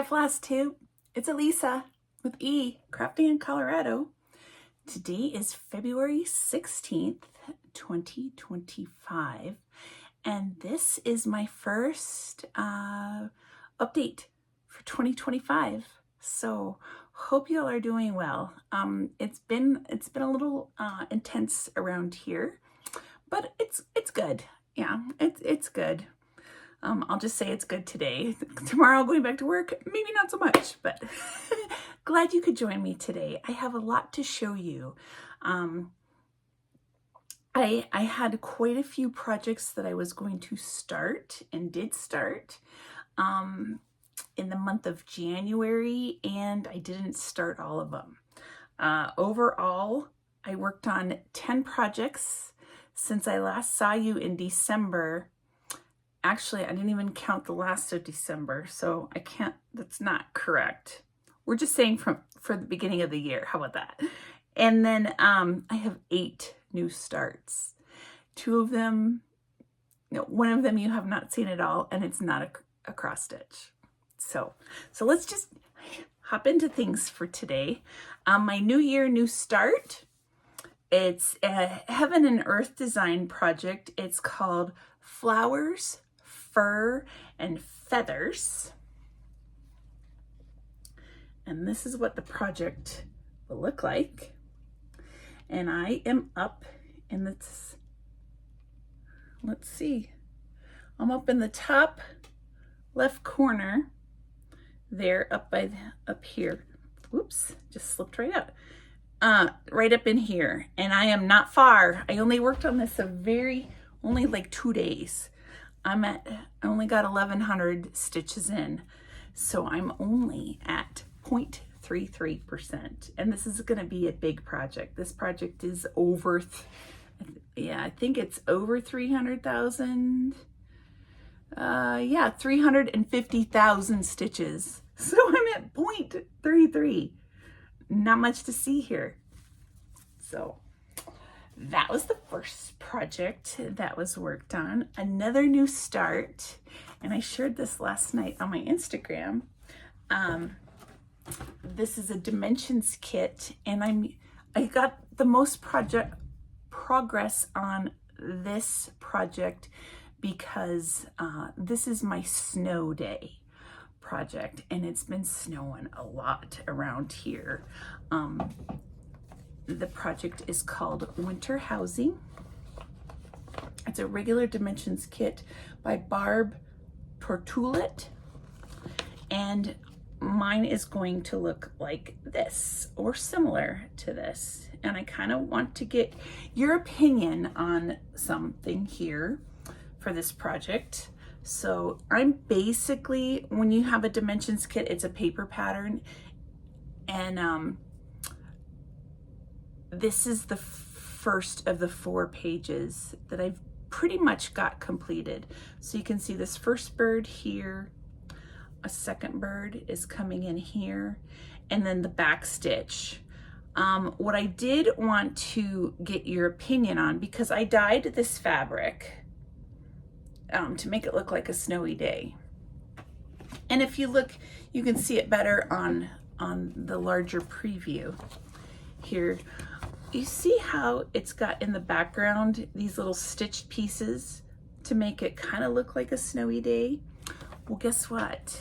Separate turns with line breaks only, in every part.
Flosstube. It's Elisa with E, crafting in Colorado. Today is February 16th, 2025, and this is my first update for 2025. So hope you all are doing well. It's been a little intense around here, but it's good. Yeah, it's good. I'll just say it's good today. Tomorrow going back to work, maybe not so much, but glad you could join me today. I have a lot to show you. I had quite a few projects that I was going to start and did start in the month of January, and I didn't start all of them. Overall, I worked on 10 projects since I last saw you in December. Actually, I didn't even count the last of December, so I can't, that's not correct. We're just saying for the beginning of the year. How about that? And then I have 8 new starts. 2 of them, one of them you have not seen at all, and it's not a cross stitch. So let's just hop into things for today. My new year, new start. It's a Heaven and Earth design project. It's called Flowers, Fur, and Feathers. And this is what the project will look like. And I am up in this, let's see, I'm up in the top left corner there, up here. Oops, just slipped right out. Right up in here. And I am not far. I only worked on this only like 2 days. I only got 1,100 stitches in, so I'm only at 0.33%. And this is going to be a big project. This project is over, I think it's over 300,000. 350,000 stitches. So I'm at 0.33. Not much to see here. So that was the first project that was worked on. Another new start, and I shared this last night on my Instagram. This is a dimensions kit, and I got the most progress on this project because this is my snow day project, and it's been snowing a lot around here. The project is called Winter Housing. It's a regular dimensions kit by Barb Tortulet, and mine is going to look like this or similar to this. And I kind of want to get your opinion on something here for this project. So I'm basically, when you have a dimensions kit, it's a paper pattern, and this is the first of the 4 pages that I've pretty much got completed. So you can see this first bird here, a second bird is coming in here, and then the back stitch. What I did want to get your opinion on, because I dyed this fabric to make it look like a snowy day. And if you look, you can see it better on the larger preview here. You see how it's got in the background these little stitched pieces to make it kind of look like a snowy day? Well, guess what?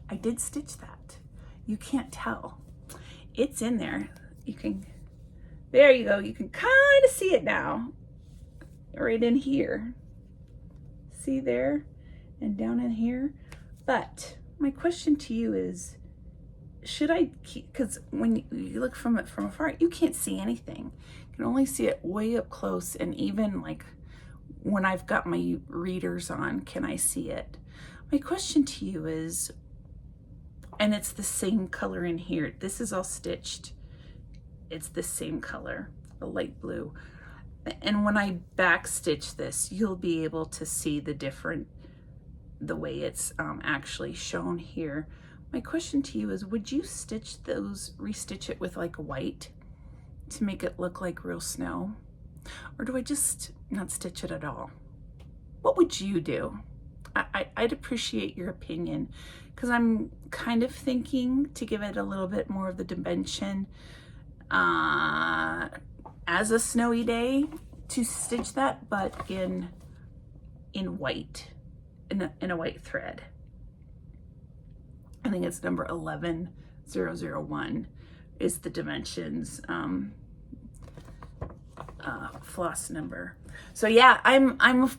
I did stitch that. You can't tell. It's in there. There you go. You can kind of see it now. Right in here. See there? And down in here. But my question to you is, should I keep, because when you look from it from afar, you can't see anything. You can only see it way up close, and even like when I've got my readers on, can I see it? My question to you is, and it's the same color in here. This is all stitched. It's the same color, a light blue. And when I back stitch this, you'll be able to see the way it's actually shown here. My question to you is, would you stitch those, restitch it with like white to make it look like real snow? Or do I just not stitch it at all? What would you do? I'd appreciate your opinion, because I'm kind of thinking to give it a little bit more of the dimension as a snowy day to stitch that, but in white, in a white thread. I think it's number 11001 is the dimensions floss number. So yeah, I'm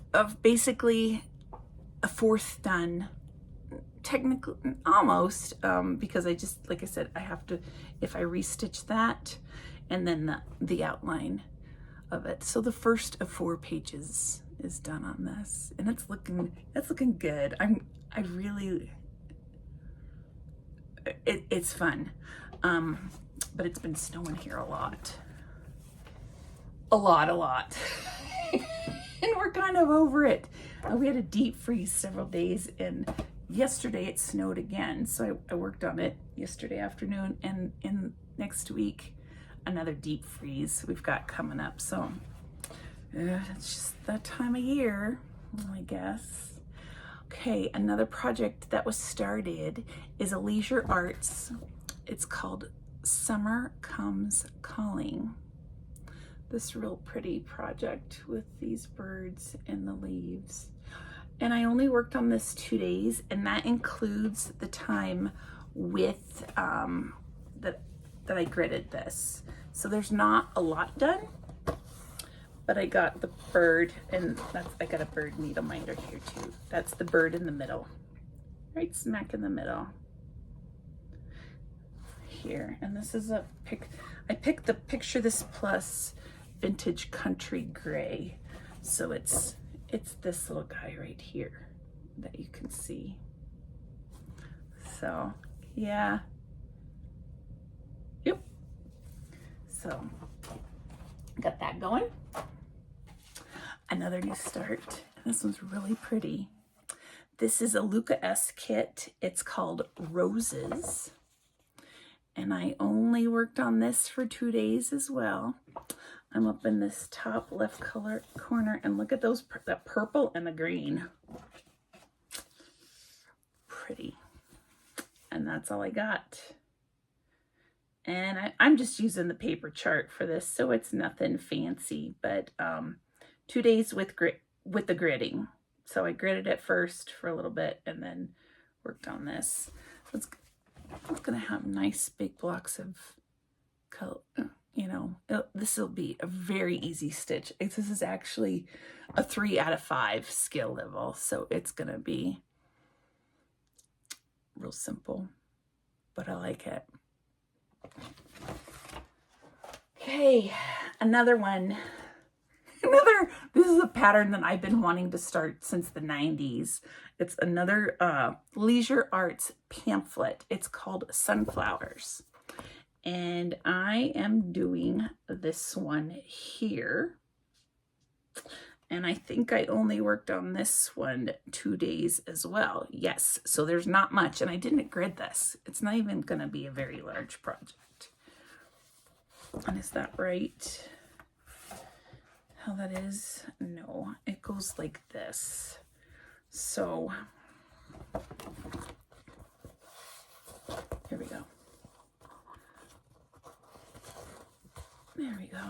basically a fourth done, technically, almost, because I just, like I said, I have to, if I restitch that and then the outline of it. So the first of 4 pages is done on this, and it's looking good. I really, it's fun, but it's been snowing here a lot. And we're kind of over it. We had a deep freeze several days, and yesterday it snowed again. So I worked on it yesterday afternoon, and in next week, another deep freeze we've got coming up. So it's just that time of year, I guess. Okay, another project that was started is a leisure arts. It's called Summer Comes Calling. This real pretty project with these birds and the leaves. And I only worked on this 2 days, and that includes the time with that I gridded this. So there's not a lot done, but I got the bird, and I got a bird needle minder here too. That's the bird in the middle, right smack in the middle here. And this is I picked the Picture This Plus Vintage Country Gray. So it's this little guy right here that you can see. So yeah, yep. So got that going. Another new start. This one's really pretty. This is a Luca S kit. It's called Roses, and I only worked on this for 2 days as well. I'm up in this top left corner, and look at those, that purple and the green. Pretty. And that's all I got. And I'm just using the paper chart for this, so it's nothing fancy, but 2 days with the gridding. So I gridded it first for a little bit and then worked on this. So it's gonna have nice big blocks of color. You know, this will be a very easy stitch. This is actually a 3 out of 5 skill level, so it's gonna be real simple, but I like it. Okay, another one. This is a pattern that I've been wanting to start since the 90s. It's another leisure arts pamphlet. It's called Sunflowers. And I am doing this one here. And I think I only worked on this one 2 days as well. Yes, so there's not much. And I didn't grid this. It's not even going to be a very large project. And is that right? How that is? No, it goes like this. So here we go. There we go.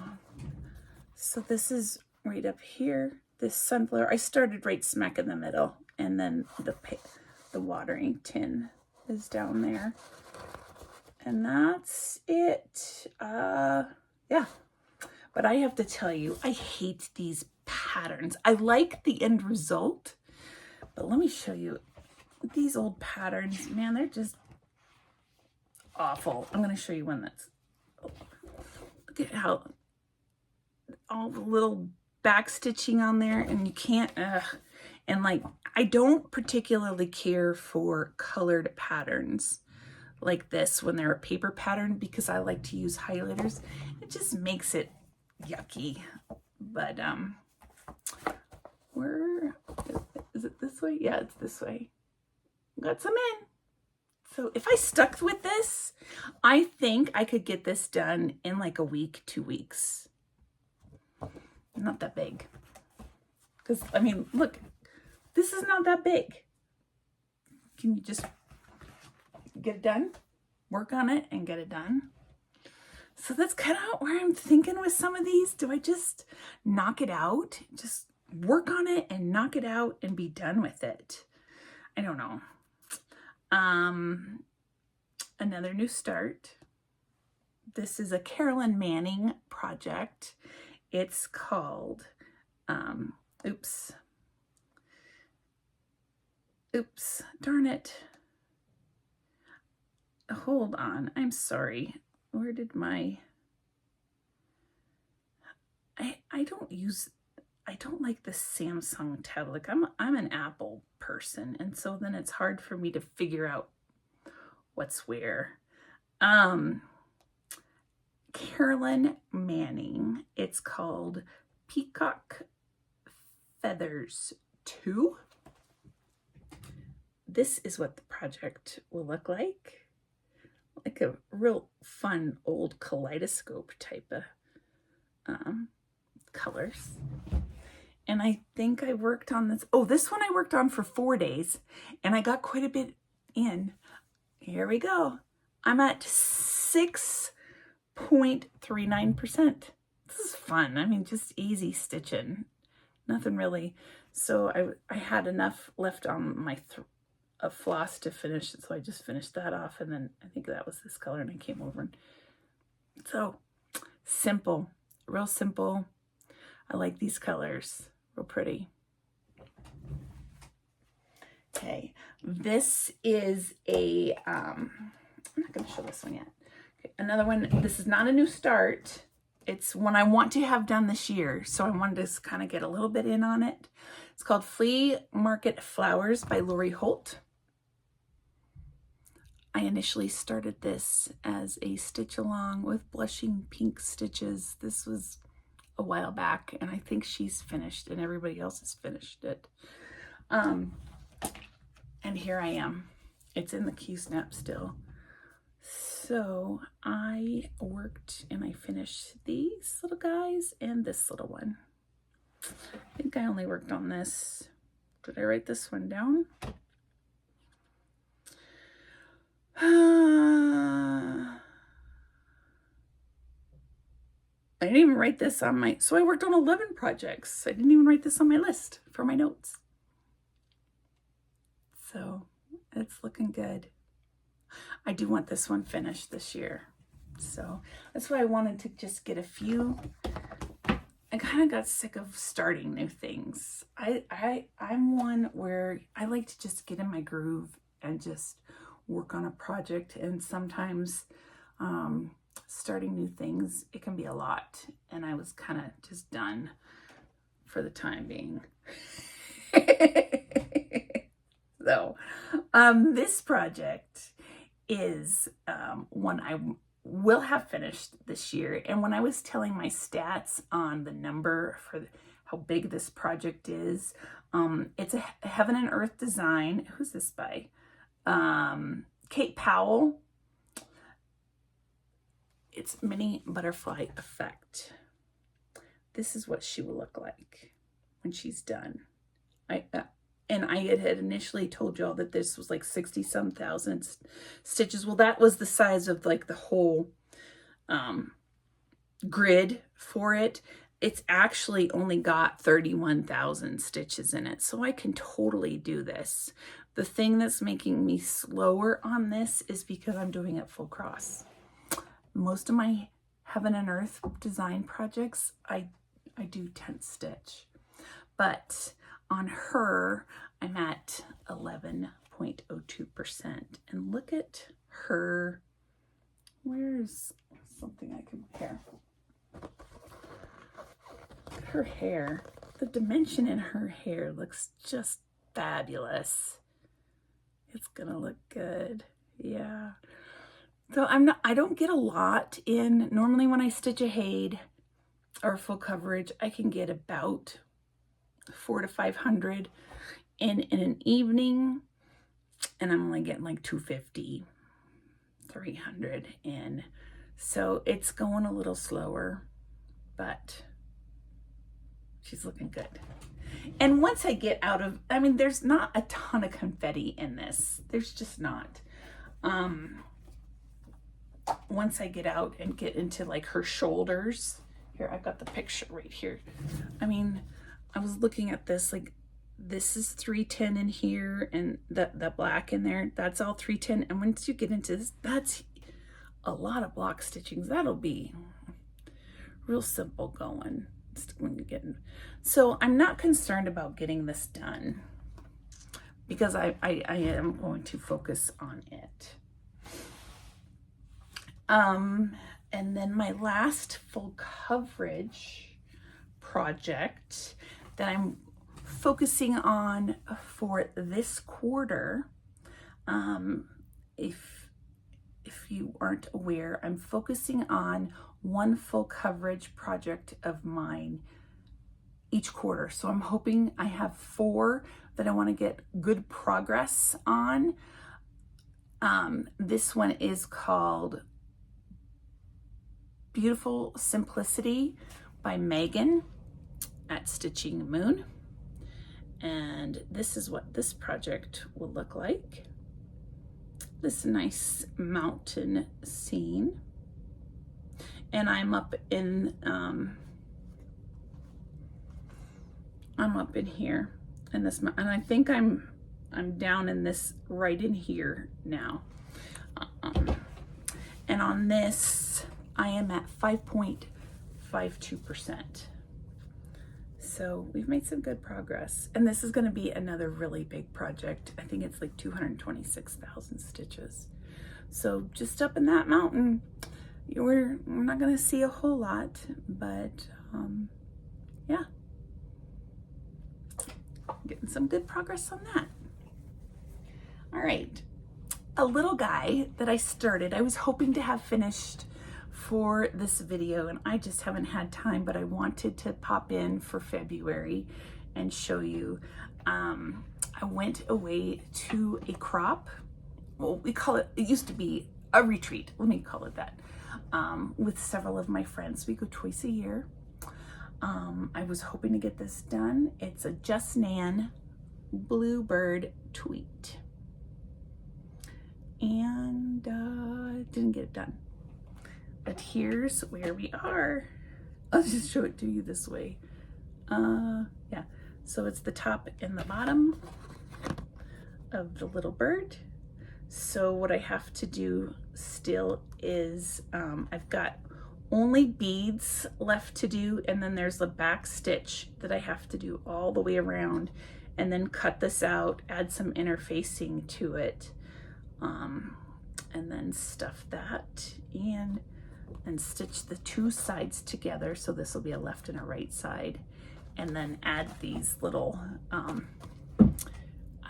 So this is right up here, this sunflower. I started right smack in the middle, and then the watering tin is down there. And that's it. Yeah. But I have to tell you, I hate these patterns. I like the end result, but let me show you these old patterns. Man, they're just awful. I'm going to show you one that's, look at how all the little back stitching on there, and you can't, and like, I don't particularly care for colored patterns like this when they're a paper pattern, because I like to use highlighters. It just makes it yucky. But where is it? This way? Yeah, it's this way. Got some in. So if I stuck with this, I think I could get this done in like a week, 2 weeks. Not that big. Because I mean, look This is not that big. Can you just get it done? Work on it and get it done. So that's kind of where I'm thinking with some of these. Do I just knock it out? Just work on it and knock it out and be done with it? I don't know. Another new start. This is a Carolyn Manning project. It's called, oops, darn it. Hold on, I'm sorry. Where did my, I don't like the Samsung tablet. Like I'm an Apple person, and so then it's hard for me to figure out what's where. Carolyn Manning. It's called Peacock Feathers 2. This is what the project will look like. Like a real fun old kaleidoscope type of colors. And I think I worked on this. Oh, this one I worked on for 4 days, and I got quite a bit in. Here we go. I'm at 6.39%. This is fun. I mean, just easy stitching. Nothing really. So I had enough left on my floss to finish it, so I just finished that off, and then I think that was this color, and I came over. And so simple, real simple. I like these colors. Real pretty. Okay, this is a, I'm not going to show this one yet. Okay, another one, this is not a new start. It's one I want to have done this year, so I wanted to kind of get a little bit in on it. It's called Flea Market Flowers by Lori Holt. I initially started this as a stitch along with blushing pink stitches. This was a while back, and I think she's finished and everybody else has finished it. And here I am. It's in the Q-snap still. So I worked and I finished these little guys and this little one. I think I only worked on this. Did I write this one down? I didn't even write this on my, so I worked on 11 projects. I didn't even write this on my list for my notes. So it's looking good. I do want this one finished this year. So that's why I wanted to just get a few. I kind of got sick of starting new things. I'm one where I like to just get in my groove and just work on a project, and sometimes starting new things, it can be a lot, and I was kind of just done for the time being. So this project is one I will have finished this year, and when I was telling my stats on the number for how big this project is, it's a Heaven and Earth design. Who's this by? Kate Powell. It's Mini Butterfly Effect. This is what she will look like when she's done. And I had initially told y'all that this was like 60-some thousand stitches. Well, that was the size of like the whole grid for it. It's actually only got 31,000 stitches in it, so I can totally do this. The thing that's making me slower on this is because I'm doing it full cross. Most of my Heaven and Earth design projects, I do 10th stitch. But on her, I'm at 11.02%. And look at her, where's something I can compare? Her hair, the dimension in her hair looks just fabulous. It's gonna look good, yeah. So I don't get a lot in. Normally when I stitch a Haid or full coverage, I can get about 400 to 500 in an evening, and I'm only getting like 250, 300 in. So it's going a little slower, but she's looking good. And once I get out of, I mean, there's not a ton of confetti in this. There's just not. Once I get out and get into like her shoulders, here, I've got the picture right here. I mean, I was looking at this, like, this is 310 in here, and the black in there, that's all 310. And once you get into this, that's a lot of block stitchings. That'll be real simple going when you get in. So I'm not concerned about getting this done because I am going to focus on it. And then my last full coverage project that I'm focusing on for this quarter, if you aren't aware, I'm focusing on one full coverage project of mine each quarter. So I'm hoping I have 4 that I want to get good progress on. This one is called Beautiful Simplicity by Megan at Stitching Moon. And this is what this project will look like. This nice mountain scene. And I'm up in here in this, and I think I'm down in this right in here now. And on this, I am at 5.52%. So we've made some good progress. And this is going to be another really big project. I think it's like 226,000 stitches. So just up in that mountain, we're not going to see a whole lot, but yeah, getting some good progress on that. All right, a little guy that I started, I was hoping to have finished for this video, and I just haven't had time, but I wanted to pop in for February and show you. I went away to a crop. Well, we call it, it used to be a retreat, let me call it that, with several of my friends. We go twice a year. I was hoping to get this done. It's a Just Nan Bluebird tweet, and didn't get it done. But here's where we are. I'll just show it to you this way. Yeah, so it's the top and the bottom of the little bird. So what I have to do still is, I've got only beads left to do, and then there's the back stitch that I have to do all the way around, and then cut this out, add some interfacing to it, and then stuff that in and stitch the 2 sides together. So this will be a left and a right side, and then add these little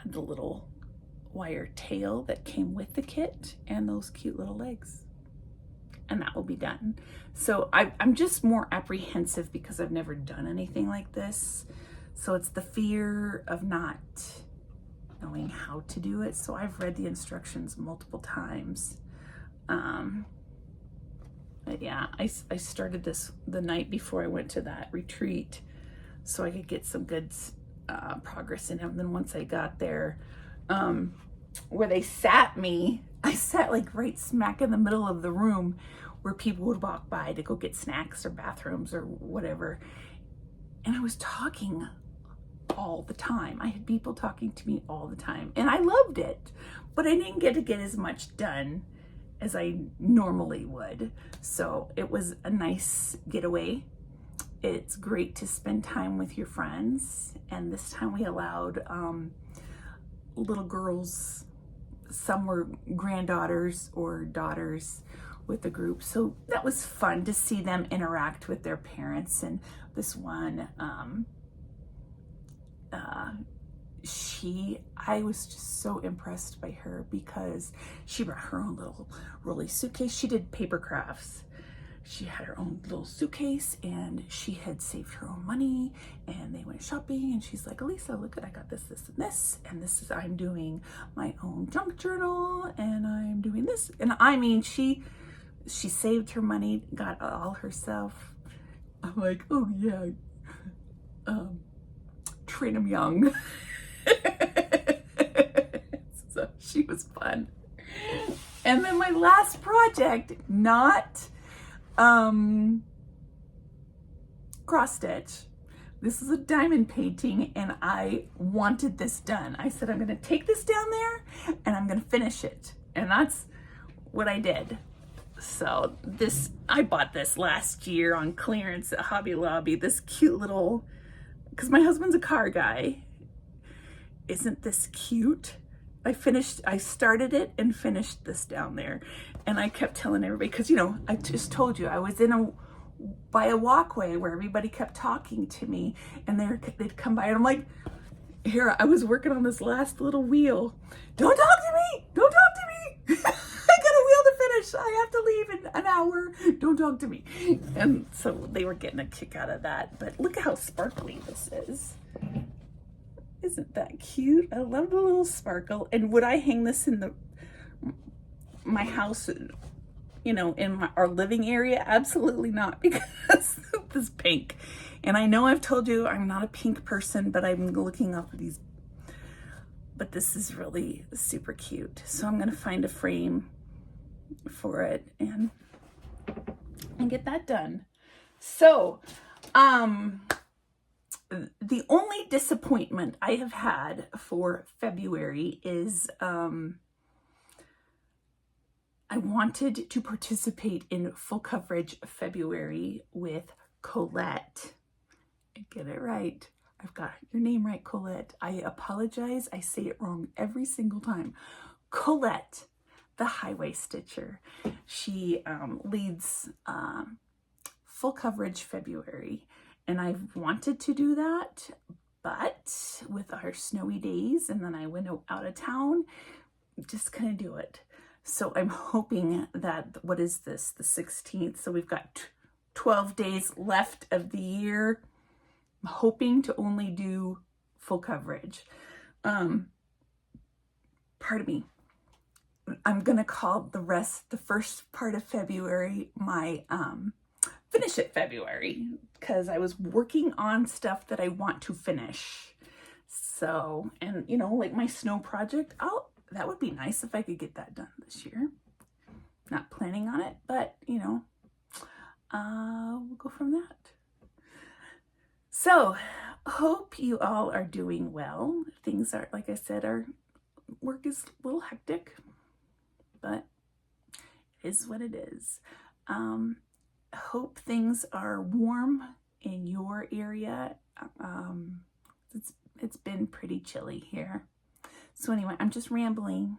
the little wire tail that came with the kit and those cute little legs, and that will be done. So I'm just more apprehensive because I've never done anything like this, so it's the fear of not knowing how to do it. So I've read the instructions multiple times. But yeah, I started this the night before I went to that retreat so I could get some good progress in it. And then once I got there, where they sat me, I sat like right smack in the middle of the room where people would walk by to go get snacks or bathrooms or whatever. And I was talking all the time. I had people talking to me all the time, and I loved it, but I didn't get to get as much done as I normally would. So it was a nice getaway. It's great to spend time with your friends, and this time we allowed little girls, some were granddaughters or daughters with the group, so that was fun to see them interact with their parents. And this one, I was just so impressed by her because she brought her own little rolly suitcase. She did paper crafts. She had her own little suitcase, and she had saved her own money, and they went shopping, and she's like, Elisa, look at, I got this, this, and this, and this is, I'm doing my own junk journal, and I'm doing this. And I mean, she saved her money, got all herself. I'm like, oh yeah, train them young. So she was fun. And then my last project, not cross stitch. This is a diamond painting, and I wanted this done. I said, I'm going to take this down there and I'm going to finish it. And that's what I did. So this, I bought this last year on clearance at Hobby Lobby. This cute little, because my husband's a car guy. Isn't this cute? I started it and finished this down there. And I kept telling everybody, because, you know, I just told you, I was by a walkway where everybody kept talking to me, and they'd come by, and I'm like, here, I was working on this last little wheel. Don't talk to me! Don't talk to me! I got a wheel to finish. I have to leave in an hour. Don't talk to me. And so they were getting a kick out of that. But look at how sparkly this is. Isn't that cute? I love the little sparkle. And would I hang this in my house, you know, in our living area? Absolutely not, because of this pink. And I know I've told you I'm not a pink person, but I'm looking up at these. But this is really super cute. So I'm going to find a frame for it and get that done. So, the only disappointment I have had for February is I wanted to participate in full coverage February with Colette. Get it right. I've got your name right, Colette. I apologize. I say it wrong every single time. Colette, the highway stitcher. She leads full coverage February. And I've wanted to do that, but with our snowy days, and then I went out of town, just couldn't do it. So I'm hoping that, what is this, the 16th? So we've got 12 days left of the year. I'm hoping to only do full coverage. Pardon me. I'm going to call the first part of February my finish it February, because I was working on stuff that I want to finish. So, and you know, like my snow project, that would be nice if I could get that done this year. Not planning on it, but you know, we'll go from that. So, hope you all are doing well. Things are, like I said, our work is a little hectic, but it is what it is. Hope things are warm in your area. It's been pretty chilly here. So anyway, I'm just rambling.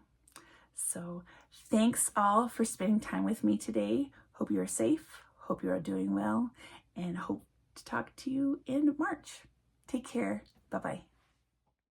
So thanks all for spending time with me today. Hope you are safe. Hope you are doing well, and hope to talk to you in March. Take care. Bye-bye.